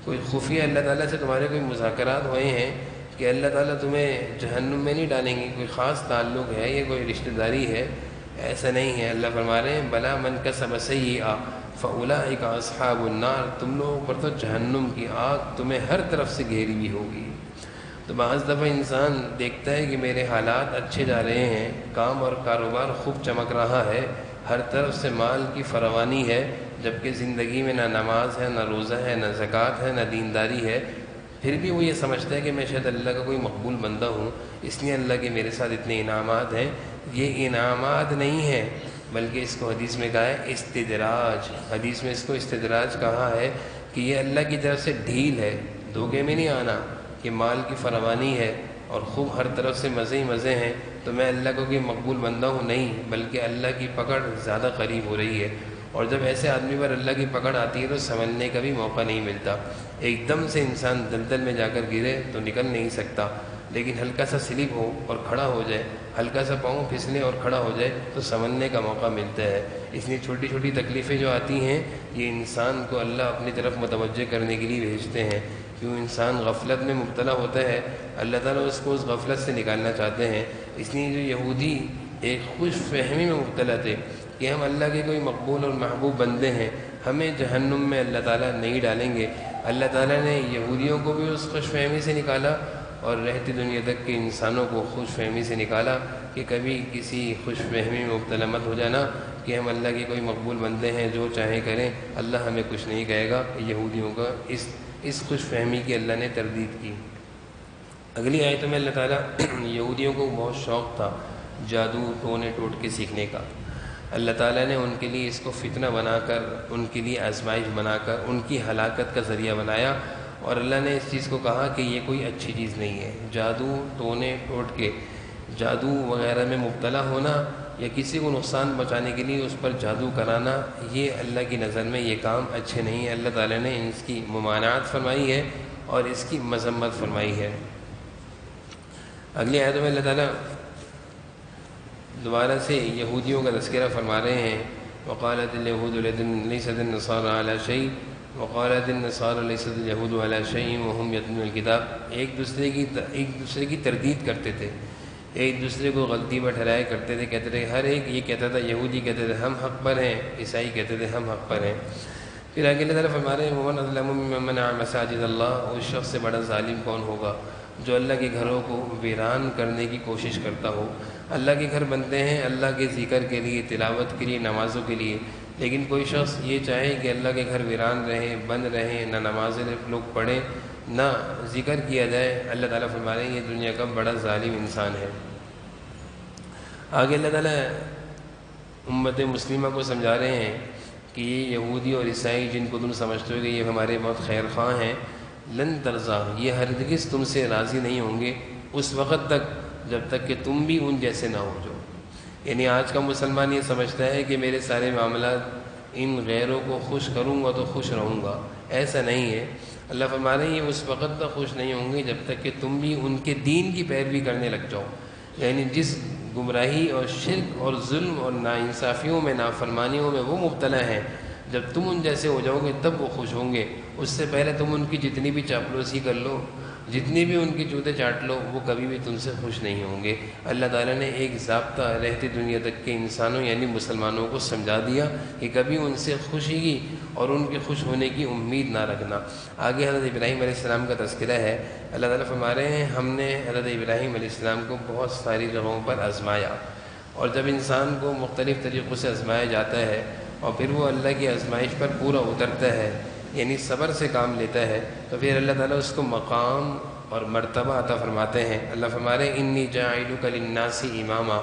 کوئی خفیہ اللہ تعالیٰ سے تمہارے کوئی مذاکرات ہوئے ہیں کہ اللہ تعالیٰ تمہیں جہنم میں نہیں ڈالیں گے، کوئی خاص تعلق ہے یا کوئی رشتہ داری ہے؟ ایسا نہیں ہے۔ اللہ فرما رہے ہیں بلا من کسب سیئہ فاولئک اصحاب النار، تم لوگوں پر تو جہنم کی آگ تمہیں ہر طرف سے گھیری ہوئی ہوگی۔ تو بعض دفعہ انسان دیکھتا ہے کہ میرے حالات اچھے جا رہے ہیں، کام اور کاروبار خوب چمک رہا ہے، ہر طرف سے مال کی فراوانی ہے، جبکہ زندگی میں نہ نماز ہے، نہ روزہ ہے، نہ زکوٰۃ ہے، نہ دینداری ہے، پھر بھی وہ یہ سمجھتا ہے کہ میں شاید اللہ کا کوئی مقبول بندہ ہوں، اس لیے اللہ کے میرے ساتھ اتنے انعامات ہیں۔ یہ انعامات نہیں ہیں، بلکہ اس کو حدیث میں کہا ہے استدراج، حدیث میں اس کو استدراج کہا ہے کہ یہ اللہ کی طرف سے ڈھیل ہے۔ دھوکے میں نہیں آنا کہ مال کی فراوانی ہے اور خوب ہر طرف سے مزے ہی مزے ہیں تو میں اللہ کو کوئی مقبول بندہ ہوں، نہیں، بلکہ اللہ کی پکڑ زیادہ قریب ہو رہی ہے۔ اور جب ایسے آدمی پر اللہ کی پکڑ آتی ہے تو سنبھلنے کا بھی موقع نہیں ملتا۔ ایک دم سے انسان دلدل میں جا کر گرے تو نکل نہیں سکتا، لیکن ہلکا سا سلپ ہو اور کھڑا ہو جائے، ہلکا سا پاؤں پھسلے اور کھڑا ہو جائے تو سنبھلنے کا موقع ملتا ہے۔ اس لیے چھوٹی چھوٹی تکلیفیں جو آتی ہیں یہ انسان کو اللہ اپنی طرف متوجہ کرنے کے لیے بھیجتے ہیں۔ کیوں انسان غفلت میں مبتلا ہوتا ہے، اللہ تعالیٰ اس کو اس غفلت سے نکالنا چاہتے ہیں۔ اس لیے جو یہودی ایک خوش فہمی میں مبتلا تھے کہ ہم اللہ کے کوئی مقبول اور محبوب بندے ہیں، ہمیں جہنم میں اللہ تعالیٰ نہیں ڈالیں گے، اللہ تعالیٰ نے یہودیوں کو بھی اس خوش فہمی سے نکالا اور رہتی دنیا تک کے انسانوں کو خوش فہمی سے نکالا کہ کبھی کسی خوش فہمی میں مبتلا مت ہو جانا کہ ہم اللہ کے کوئی مقبول بندے ہیں، جو چاہیں کریں، اللہ ہمیں کچھ نہیں کہے گا۔ یہودیوں کا اس خوش فہمی کی اللہ نے تردید کی۔ اگلی آیتوں میں اللہ تعالیٰ یہودیوں کو بہت شوق تھا جادو ٹونے ٹوٹکے سیکھنے کا، اللہ تعالیٰ نے ان کے لیے اس کو فتنہ بنا کر، ان کے لیے آزمائش بنا کر، ان کی ہلاکت کا ذریعہ بنایا، اور اللہ نے اس چیز کو کہا کہ یہ کوئی اچھی چیز نہیں ہے۔ جادو ٹونے ٹوٹکے، جادو وغیرہ میں مبتلا ہونا یا کسی کو نقصان پہنچانے کے لیے اس پر جادو کرانا، یہ اللہ کی نظر میں یہ کام اچھے نہیں ہے۔ اللہ تعالیٰ نے اس کی ممانعت فرمائی ہے اور اس کی مذمت فرمائی ہے۔ اگلی آیتوں میں اللہ تعالیٰ دوبارہ سے یہودیوں کا تذکرہ فرما رہے ہیں۔ وقالت اليهود ليست النصارى على شيء وقالت النصارى ليست اليهود على شيء وهم يتلون الكتاب۔ ایک دوسرے کی تردید کرتے تھے، ایک دوسرے کو غلطی پر ٹھہرایا کرتے تھے، کہتے تھے ہر ایک یہ کہتا تھا، یہودی کہتے تھے ہم حق پر ہیں، عیسائی کہتے تھے ہم حق پر ہیں۔ پھر آگے اللہ تعالیٰ فرما رہے ہیں ومن اظلم ممن منع مساجد اللہ، اس شخص سے بڑا ظالم کون ہوگا جو اللہ کے گھروں کو ویران کرنے کی کوشش کرتا ہو۔ اللہ کے گھر بنتے ہیں اللہ کے ذکر کے لیے، تلاوت کے لیے، نمازوں کے لیے، لیکن کوئی شخص یہ چاہے کہ اللہ کے گھر ویران رہیں، بند رہیں، نہ نمازیں لوگ پڑھیں، نہ ذکر کیا جائے، اللہ تعالیٰ فرما رہے ہیں یہ دنیا کا بڑا ظالم انسان ہے۔ آگے اللہ تعالیٰ امت مسلمہ کو سمجھا رہے ہیں کہ یہ یہودی اور عیسائی جن کو تم سمجھتے ہو کہ یہ ہمارے بہت خیر خواہ ہیں، لن ترضا، یہ ہرگز تم سے راضی نہیں ہوں گے اس وقت تک جب تک کہ تم بھی ان جیسے نہ ہو جو۔ یعنی آج کا مسلمان یہ سمجھتا ہے کہ میرے سارے معاملات ان غیروں کو خوش کروں گا تو خوش رہوں گا، ایسا نہیں ہے۔ اللہ فرما رہے ہیں یہ اس وقت تک خوش نہیں ہوں گے جب تک کہ تم بھی ان کے دین کی پیروی کرنے لگ جاؤ۔ یعنی جس گمراہی اور شرک اور ظلم اور ناانصافیوں میں، نافرمانیوں میں وہ مبتلا ہیں، جب تم ان جیسے ہو جاؤ گے تب وہ خوش ہوں گے۔ اس سے پہلے تم ان کی جتنی بھی چاپلوسی کر لو، جتنی بھی ان کی جوتے چاٹ لو، وہ کبھی بھی تم سے خوش نہیں ہوں گے۔ اللہ تعالیٰ نے ایک ضابطہ رہتی دنیا تک کے انسانوں یعنی مسلمانوں کو سمجھا دیا کہ کبھی ان سے خوشی کی اور ان کے خوش ہونے کی امید نہ رکھنا۔ آگے حضرت ابراہیم علیہ السلام کا تذکرہ ہے۔ اللہ تعالیٰ فرما رہے ہیں ہم نے حضرت ابراہیم علیہ السلام کو بہت ساری جگہوں پر آزمایا، اور جب انسان کو مختلف طریقوں سے آزمایا جاتا ہے اور پھر وہ اللہ کی آزمائش پر پورا اترتا ہے، یعنی صبر سے کام لیتا ہے، تو پھر اللہ تعالیٰ اس کو مقام اور مرتبہ عطا فرماتے ہیں۔ اللہ فرما رہے ہیں انی جاعلک للناس اماما،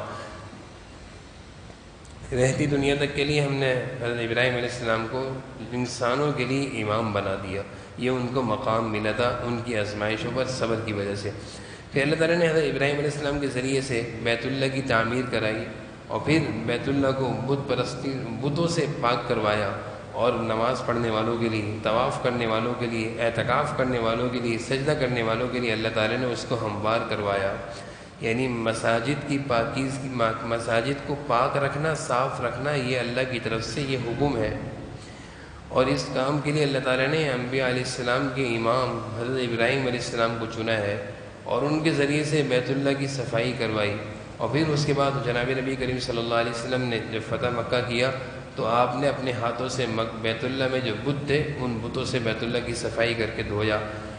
رہتی دنیا تک کے لیے ہم نے حضرت ابراہیم علیہ السلام کو انسانوں کے لیے امام بنا دیا۔ یہ ان کو مقام ملا تھا ان کی آزمائشوں پر صبر کی وجہ سے۔ پھر اللہ تعالیٰ نے حضرت ابراہیم علیہ السلام کے ذریعے سے بیت اللہ کی تعمیر کرائی، اور پھر بیت اللہ کو بتوں سے پاک کروایا، اور نماز پڑھنے والوں کے لیے، طواف کرنے والوں کے لیے، اعتکاف کرنے والوں کے لیے، سجدہ کرنے والوں کے لیے اللہ تعالیٰ نے اس کو ہموار کروایا۔ یعنی مساجد کی پاکیزگی، مساجد کو پاک رکھنا، صاف رکھنا، یہ اللہ کی طرف سے یہ حکم ہے، اور اس کام کے لیے اللہ تعالیٰ نے انبیاء علیہ السلام کے امام حضرت ابراہیم علیہ السلام کو چنا ہے، اور ان کے ذریعے سے بیت اللہ کی صفائی کروائی، اور پھر اس کے بعد جناب نبی کریم صلی اللہ علیہ وسلم نے جب فتح مکہ کیا تو آپ نے اپنے ہاتھوں سے بیت اللہ میں جو بت تھے ان بتوں سے بیت اللہ کی صفائی کر کے دھویا۔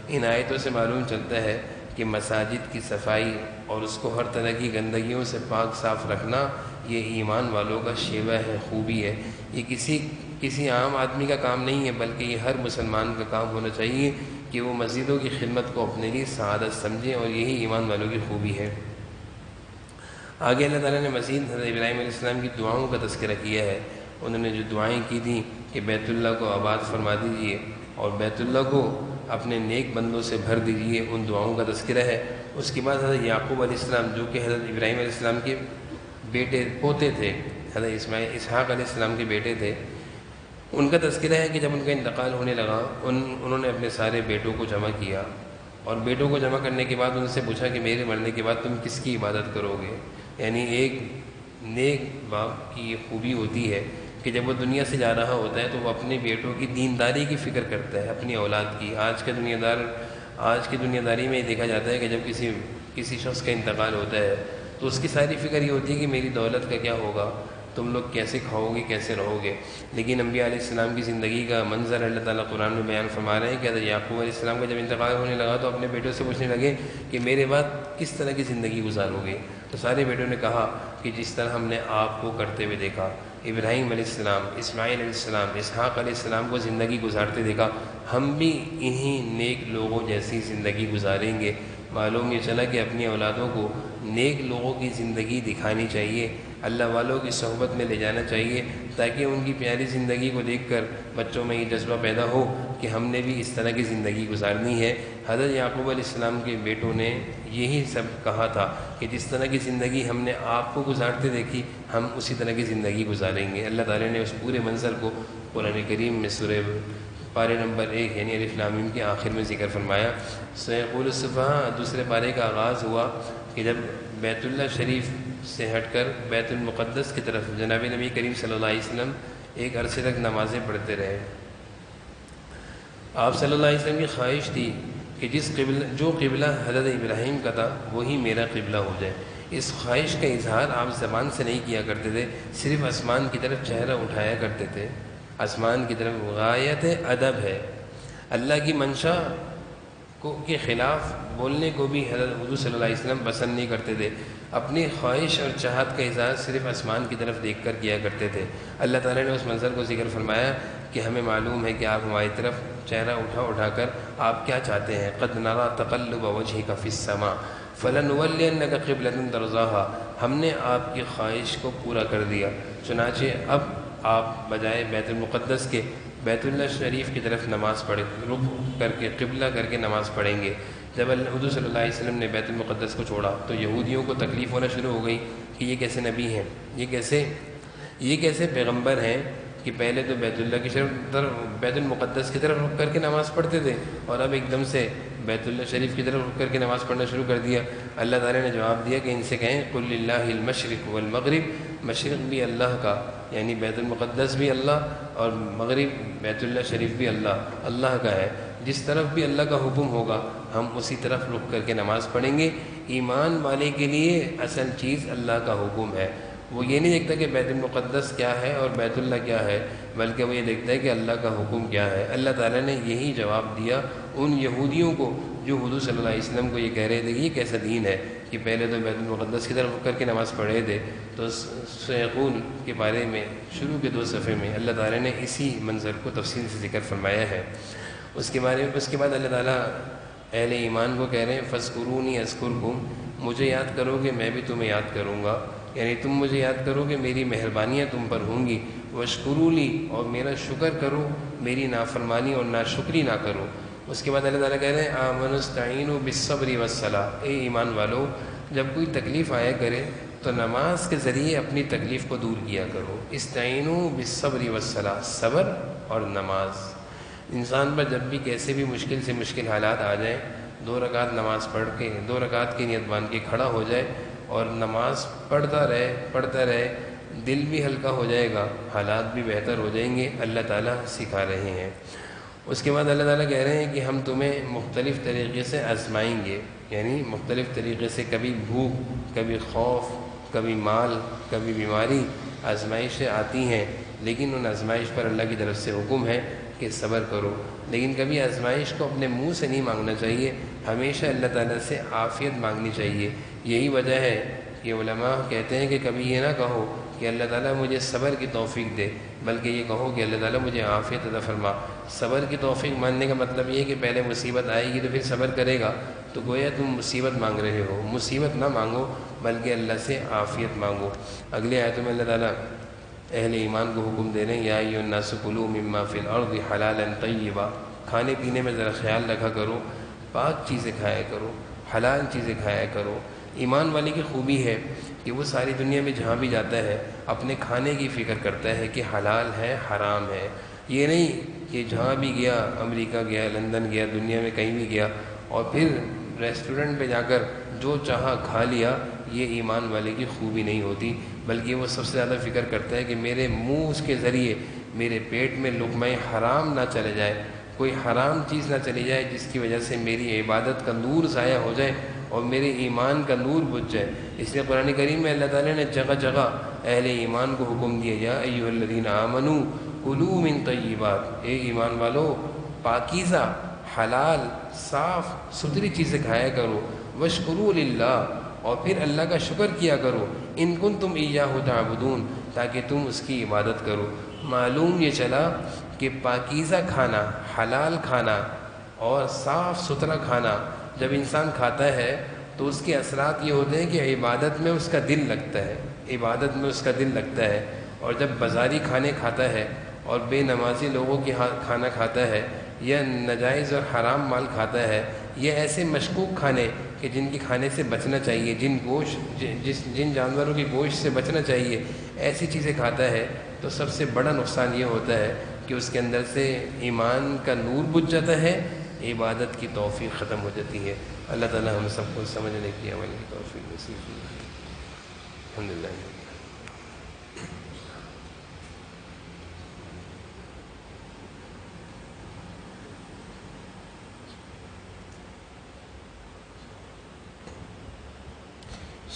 ان آیتوں سے معلوم چلتا ہے کہ مساجد کی صفائی اور اس کو ہر طرح کی گندگیوں سے پاک صاف رکھنا یہ ایمان والوں کا شیوہ ہے، خوبی ہے۔ یہ کسی عام آدمی کا کام نہیں ہے، بلکہ یہ ہر مسلمان کا کام ہونا چاہیے کہ وہ مسجدوں کی خدمت کو اپنے لیے سعادت سمجھیں، اور یہی ایمان والوں کی خوبی ہے۔ آگے اللہ تعالیٰ نے مزید حضرت ابراہیم علیہ السلام کی دعاؤں کا تذکرہ کیا ہے۔ انہوں نے جو دعائیں کی تھیں کہ بیت اللہ کو آباد فرما دیجیے اور بیت اللہ کو اپنے نیک بندوں سے بھر دیجیے، ان دعاؤں کا تذکرہ ہے۔ اس کے بعد حضرت یعقوب علیہ السلام جو کہ حضرت ابراہیم علیہ السلام کے پوتے تھے، حضرت اسحاق علیہ السلام کے بیٹے تھے، ان کا تذکرہ ہے کہ جب ان کا انتقال ہونے لگا انہوں نے اپنے سارے بیٹوں کو جمع کیا، اور بیٹوں کو جمع کرنے کے بعد ان سے پوچھا کہ میرے مرنے کے بعد تم کس کی عبادت کرو گے؟ یعنی ایک نیک باپ کی یہ خوبی ہوتی ہے کہ جب وہ دنیا سے جا رہا ہوتا ہے تو وہ اپنے بیٹوں کی دینداری کی فکر کرتا ہے، اپنی اولاد کی۔ آج کی دنیا داری میں یہ دیکھا جاتا ہے کہ جب کسی شخص کا انتقال ہوتا ہے تو اس کی ساری فکر یہ ہوتی ہے کہ میری دولت کا کیا ہوگا، تم لوگ کیسے کھاؤ گے، کیسے رہو گے۔ لیکن انبیاء علیہ السلام کی زندگی کا منظر اللہ تعالیٰ قرآن میں بیان فرما رہے ہیں کہ حضرت یعقوب علیہ السلام کا جب انتقال ہونے لگا تو اپنے بیٹوں سے پوچھنے لگے کہ میرے بعد کس طرح کی زندگی گزارو گے؟ تو سارے بیٹوں نے کہا کہ جس طرح ہم نے آپ کو کرتے ہوئے دیکھا، ابراہیم علیہ السلام، اسماعیل علیہ السلام، اسحاق علیہ السلام کو زندگی گزارتے دیکھا، ہم بھی انہی نیک لوگوں جیسی زندگی گزاریں گے۔ معلوم یہ چلا کہ اپنی اولادوں کو نیک لوگوں کی زندگی دکھانی چاہیے، اللہ والوں کی صحبت میں لے جانا چاہیے، تاکہ ان کی پیاری زندگی کو دیکھ کر بچوں میں یہ جذبہ پیدا ہو کہ ہم نے بھی اس طرح کی زندگی گزارنی ہے۔ حضرت یعقوب علیہ السلام کے بیٹوں نے یہی سب کہا تھا کہ جس طرح کی زندگی ہم نے آپ کو گزارتے دیکھی ہم اسی طرح کی زندگی گزاریں گے۔ اللہ تعالیٰ نے اس پورے منظر کو قرآن کریم میں سورہ پارے نمبر 1 یعنی الف لام میم کے آخر میں ذکر فرمایا۔ سیقول الصفحہ دوسرے پارے کا آغاز ہوا کہ جب بیت اللہ شریف سے ہٹ کر بیت المقدس کی طرف جناب نبی کریم صلی اللہ علیہ وسلم ایک عرصے تک نمازیں پڑھتے رہے۔ آپ صلی اللہ علیہ وسلم کی خواہش تھی کہ جو قبلہ حضرت ابراہیم کا تھا وہی میرا قبلہ ہو جائے۔ اس خواہش کا اظہار آپ زبان سے نہیں کیا کرتے تھے، صرف آسمان کی طرف چہرہ اٹھایا کرتے تھے۔ آسمان کی طرف غایت ادب ہے۔ اللہ کی منشا کے خلاف بولنے کو بھی حضرت حضور صلی اللہ علیہ وسلم پسند نہیں کرتے تھے۔ اپنی خواہش اور چاہت کا اظہار صرف آسمان کی طرف دیکھ کر کیا کرتے تھے۔ اللہ تعالیٰ نے اس منظر کو ذکر فرمایا کہ ہمیں معلوم ہے کہ آپ ہماری طرف چہرہ اٹھا کر آپ کیا چاہتے ہیں۔ قد نرى تقلب وجهك في السماء فلنولینک قبلۃ ترضاها، ہم نے آپ کی خواہش کو پورا کر دیا، چنانچہ اب آپ بجائے بیت المقدس کے بیت اللہ شریف کی طرف نماز رخ کر کے قبلہ کر کے نماز پڑھیں گے۔ جب حضور صلی اللہ علیہ وسلم نے بیت المقدس کو چھوڑا تو یہودیوں کو تکلیف ہونا شروع ہو گئی کہ یہ کیسے نبی ہیں، یہ کیسے پیغمبر ہیں کہ پہلے تو بیت اللہ کی طرف بیت المقدس کی طرف رخ کر کے نماز پڑھتے تھے اور اب ایک دم سے بیت اللہ شریف کی طرف رخ کر کے نماز پڑھنا شروع کر دیا۔ اللہ تعالیٰ نے جواب دیا کہ ان سے کہیں قل للہ المشرق والمغرب، مشرق بھی اللہ کا یعنی بیت المقدس بھی اللہ اور مغرب بیت اللہ شریف بھی اللہ کا ہے۔ جس طرف بھی اللہ کا حکم ہوگا ہم اسی طرف رخ کر کے نماز پڑھیں گے۔ ایمان والے کے لیے اصل چیز اللہ کا حکم ہے، وہ یہ نہیں دیکھتا کہ بیت المقدس کیا ہے اور بیت اللہ کیا ہے، بلکہ وہ یہ دیکھتا ہے کہ اللہ کا حکم کیا ہے۔ اللہ تعالیٰ نے یہی جواب دیا ان یہودیوں کو جو حضور صلی اللہ علیہ وسلم کو یہ کہہ رہے تھے کہ یہ کیسا دین ہے کہ پہلے تو بیت المقدس کی طرف رخ کر کے نماز پڑھے تھے۔ تو سیقول کے بارے میں شروع کے 2 صفحے میں اللہ تعالیٰ نے اسی منظر کو تفصیل سے ذکر فرمایا ہے۔ اس کے بعد اللہ تعالیٰ اہل ایمان کو کہہ رہے ہیں فاذکرونی اذکرکم، مجھے یاد کرو کہ میں بھی تمہیں یاد کروں گا، یعنی تم مجھے یاد کرو کہ میری مہربانیاں تم پر ہوں گی، واشکروا لی، اور میرا شکر کرو، میری نافرمانی اور ناشکری نہ کرو۔ اس کے بعد اللہ تعالیٰ کہہ رہے ہیں آمنوا استعینوا بالصبر والصلاۃ، اے ایمان والو جب کوئی تکلیف آیا کرے تو نماز کے ذریعے اپنی تکلیف کو دور کیا کرو۔ استعینوا بالصبر والصلاۃ، صبر اور نماز۔ انسان پر جب بھی کیسے بھی مشکل سے مشکل حالات آ جائیں 2 رکعت نماز پڑھ کے 2 رکعت کی نیت باندھ کے کھڑا ہو جائے اور نماز پڑھتا رہے، دل بھی ہلکا ہو جائے گا، حالات بھی بہتر ہو جائیں گے، اللہ تعالیٰ سکھا رہے ہیں۔ اس کے بعد اللہ تعالیٰ کہہ رہے ہیں کہ ہم تمہیں مختلف طریقے سے آزمائیں گے، یعنی مختلف طریقے سے، کبھی بھوک، کبھی خوف، کبھی مال، کبھی بیماری، آزمائشیں آتی ہیں، لیکن ان آزمائش پر اللہ کی طرف سے حکم ہے کہ صبر کرو۔ لیکن کبھی آزمائش کو اپنے منہ سے نہیں مانگنا چاہیے، ہمیشہ اللہ تعالیٰ سے عافیت مانگنی چاہیے۔ یہی وجہ ہے کہ علماء کہتے ہیں کہ کبھی یہ نہ کہو کہ اللہ تعالیٰ مجھے صبر کی توفیق دے، بلکہ یہ کہو کہ اللہ تعالیٰ مجھے عافیت عطا فرما۔ صبر کی توفیق ماننے کا مطلب یہ ہے کہ پہلے مصیبت آئے گی تو پھر صبر کرے گا، تو گویا تم مصیبت مانگ رہے ہو۔ مصیبت نہ مانگو بلکہ اللہ سے عافیت مانگو۔ اگلے آیتوں میں اللہ تعالیٰ اہل ایمان کو حکم دے رہے ہیں، یا ایھا الناس کلوا مما فی الارض حلالا طیبا، کھانے پینے میں ذرا خیال رکھا کرو، پاک چیزیں کھایا کرو، حلال چیزیں کھایا کرو۔ ایمان والے کی خوبی ہے کہ وہ ساری دنیا میں جہاں بھی جاتا ہے اپنے کھانے کی فکر کرتا ہے کہ حلال ہے حرام ہے۔ یہ نہیں کہ جہاں بھی گیا، امریکہ گیا، لندن گیا، دنیا میں کہیں بھی گیا اور پھر ریسٹورنٹ پہ جا کر جو چاہا کھا لیا، یہ ایمان والے کی خوبی نہیں ہوتی، بلکہ وہ سب سے زیادہ فکر کرتا ہے کہ میرے منہ اس کے ذریعے میرے پیٹ میں لقمہ حرام نہ چلے جائے، کوئی حرام چیز نہ چلی جائے جس کی وجہ سے میری عبادت کا نور ضائع ہو جائے اور میرے ایمان کا نور بجھ جائے۔ اس لیے قرآن کریم میں اللہ تعالیٰ نے جگہ جگہ اہل ایمان کو حکم دیا، یا ایھا الذین آمنوا کلوا من طیبات، اے ایمان والو پاکیزہ، حلال، صاف ستھری چیزیں کھایا کرو، واشکروا للہ، اور پھر اللہ کا شکر کیا کرو، ان کنتم ایاہ تعبدون، تاکہ تم اس کی عبادت کرو۔ معلوم یہ چلا کہ پاکیزہ کھانا، حلال کھانا اور صاف ستھرا کھانا جب انسان کھاتا ہے تو اس کے اثرات یہ ہوتے ہیں کہ عبادت میں اس کا دل لگتا ہے، عبادت میں اس کا دل لگتا ہے۔ اور جب بازاری کھانے کھاتا ہے اور بے نمازی لوگوں کے کھانا کھاتا ہے، یا ناجائز اور حرام مال کھاتا ہے، یہ ایسے مشکوک کھانے کہ جن کے کھانے سے بچنا چاہیے، جن جانوروں کی گوشت سے بچنا چاہیے، ایسی چیزیں کھاتا ہے، تو سب سے بڑا نقصان یہ ہوتا ہے کہ اس کے اندر سے ایمان کا نور بجھ جاتا ہے، عبادت کی توفیق ختم ہو جاتی ہے۔ اللہ تعالی ہم سب کو سمجھنے کی، عمل کی توفیق نصیب فرمائے۔ الحمدللہ۔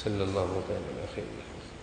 صلی اللہ تعالی علیہ وسلم۔